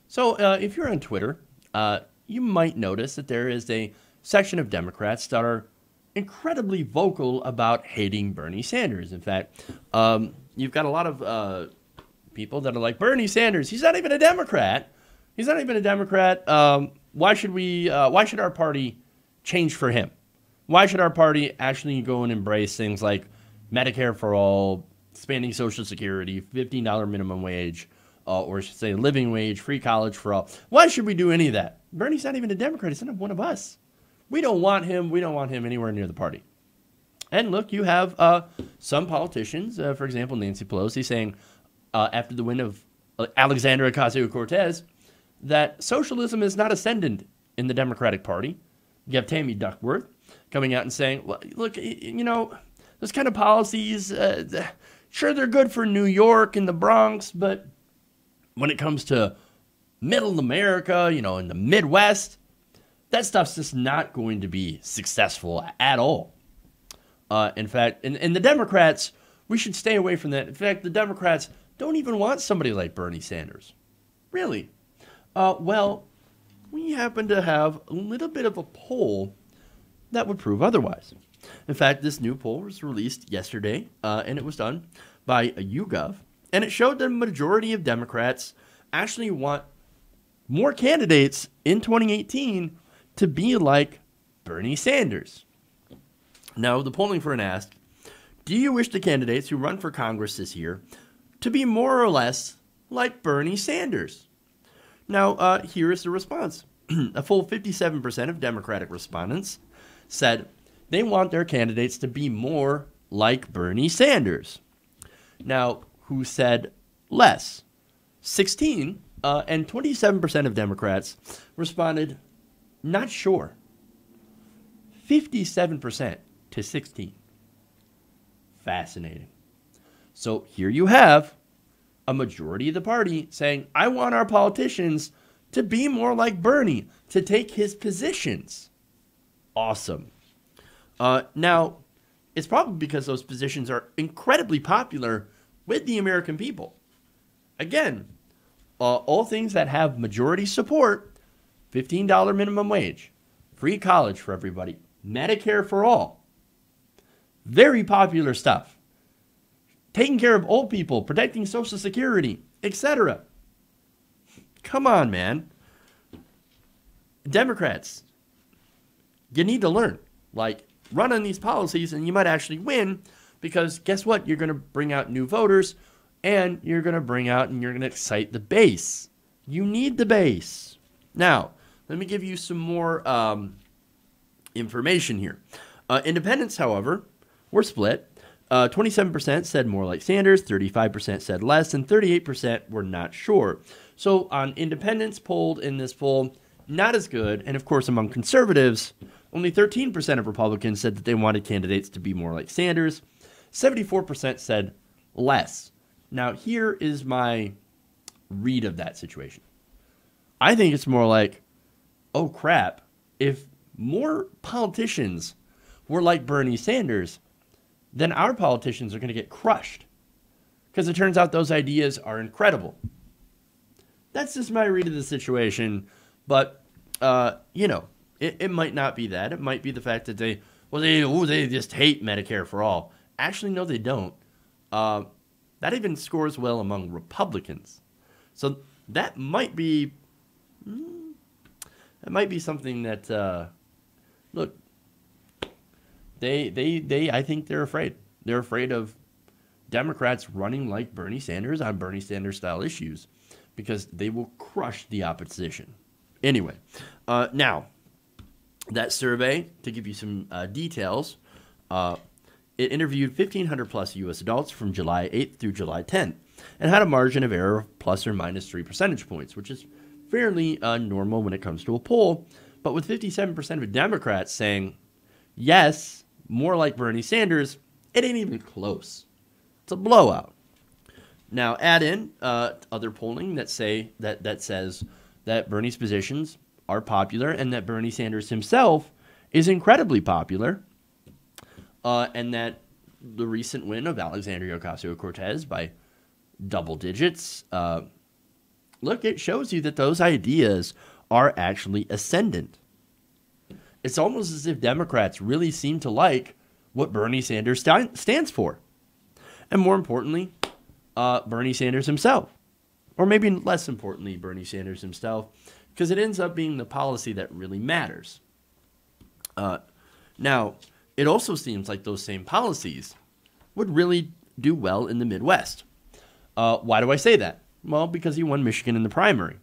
So if you're on Twitter, you might notice that there is a section of Democrats that are incredibly vocal about hating Bernie Sanders. In fact, you've got a lot of people that are like, Bernie Sanders, he's not even a Democrat. He's not even a Democrat. Why should our party change for him? Why should our party actually go and embrace things like Medicare for all, expanding Social Security, $15 minimum wage, or I should say living wage, free college for all? Why should we do any of that? Bernie's not even a Democrat. He's not one of us. We don't want him. We don't want him anywhere near the party. And look, you have some politicians, for example, Nancy Pelosi, saying after the win of Alexandria Ocasio-Cortez that socialism is not ascendant in the Democratic Party. You have Tammy Duckworth coming out and saying, well, look, those kind of policies, sure, they're good for New York and the Bronx, but when it comes to middle America, in the Midwest, that stuff's just not going to be successful at all. In fact, and the Democrats, we should stay away from that. In fact, the Democrats don't even want somebody like Bernie Sanders. Really? Well, we happen to have a little bit of a poll that would prove otherwise. In fact, this new poll was released yesterday, and it was done by YouGov, and it showed that a majority of Democrats actually want more candidates in 2018 to be like Bernie Sanders. Now, the polling firm asked, do you wish the candidates who run for Congress this year to be more or less like Bernie Sanders? Now, here is the response. A full 57% of Democratic respondents said they want their candidates to be more like Bernie Sanders. Now, who said less? 16 and 27% of Democrats responded not sure. 57% to 16. Fascinating. So here you have a majority of the party saying, I want our politicians to be more like Bernie, to take his positions. Awesome. Now, it's probably because those positions are incredibly popular with the American people. Again, all things that have majority support, $15 minimum wage, free college for everybody, Medicare for all. Very popular stuff. Taking care of old people, protecting Social Security, etc. Come on, man. Democrats, you need to learn. Run on these policies and you might actually win, because guess what? You're going to bring out new voters, and you're going to bring out and you're going to excite the base. You need the base. Now, let me give you some more information here. Independents, however, were split. 27% said more like Sanders, 35% said less, and 38% were not sure. So on independents polled in this poll, not as good. And of course, among conservatives, only 13% of Republicans said that they wanted candidates to be more like Sanders. 74% said less. Now, here is my read of that situation. I think it's more like, oh crap, if more politicians were like Bernie Sanders, then our politicians are going to get crushed. Because it turns out those ideas are incredible. That's just my read of the situation. But, it might not be that. It might be the fact that they just hate Medicare for all. Actually, no, they don't. That even scores well among Republicans. So that might be something that, look, I think they're afraid. They're afraid of Democrats running like Bernie Sanders on Bernie Sanders style issues, because they will crush the opposition. Anyway, now that survey, to give you some details, it interviewed 1,500 plus U.S. adults from July 8th through July 10th and had a margin of error of plus or minus 3 percentage points, which is fairly normal when it comes to a poll. But with 57% of Democrats saying yes, more like Bernie Sanders, it ain't even close. It's a blowout. Now add in other polling that says that Bernie's positions are popular and that Bernie Sanders himself is incredibly popular, and that the recent win of Alexandria Ocasio-Cortez by double digits look, it shows you that those ideas are actually ascendant. It's almost as if Democrats really seem to like what Bernie Sanders stands for. And more importantly, Bernie Sanders himself. Or maybe less importantly, Bernie Sanders himself, because it ends up being the policy that really matters. Now, it also seems like those same policies would really do well in the Midwest. Why do I say that? Well, because he won Michigan in the primary,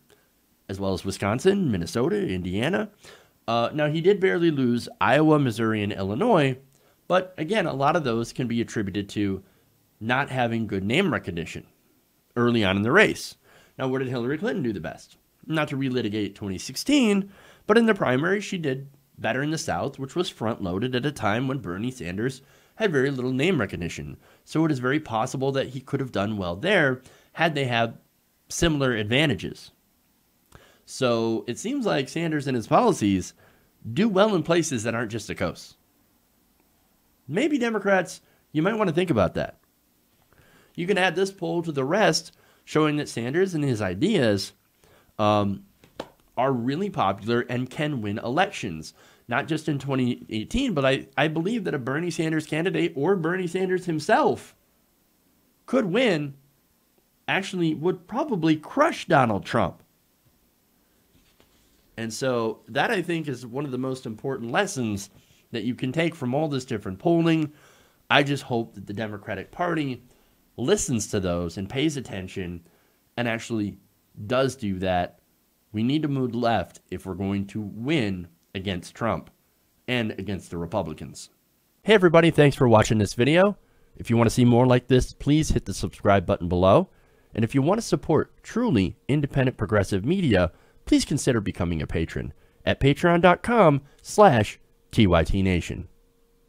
as well as Wisconsin, Minnesota, Indiana. Now, he did barely lose Iowa, Missouri, and Illinois, but again, a lot of those can be attributed to not having good name recognition early on in the race. Now, where did Hillary Clinton do the best? Not to relitigate 2016, but in the primary, she did better in the South, which was front-loaded at a time when Bernie Sanders had very little name recognition. So it is very possible that he could have done well there had they had similar advantages. So it seems like Sanders and his policies do well in places that aren't just the coast. Maybe Democrats, you might want to think about that. You can add this poll to the rest, showing that Sanders and his ideas are really popular and can win elections. Not just in 2018, but I believe that a Bernie Sanders candidate or Bernie Sanders himself could win, actually would probably crush Donald Trump. And so that, I think, is one of the most important lessons that you can take from all this different polling. I just hope that the Democratic Party listens to those and pays attention and actually does do that. We need to move left if we're going to win against Trump and against the Republicans. Hey everybody, thanks for watching this video. If you want to see more like this, please hit the subscribe button below. And if you want to support truly independent progressive media, please consider becoming a patron at patreon.com/TYTNation.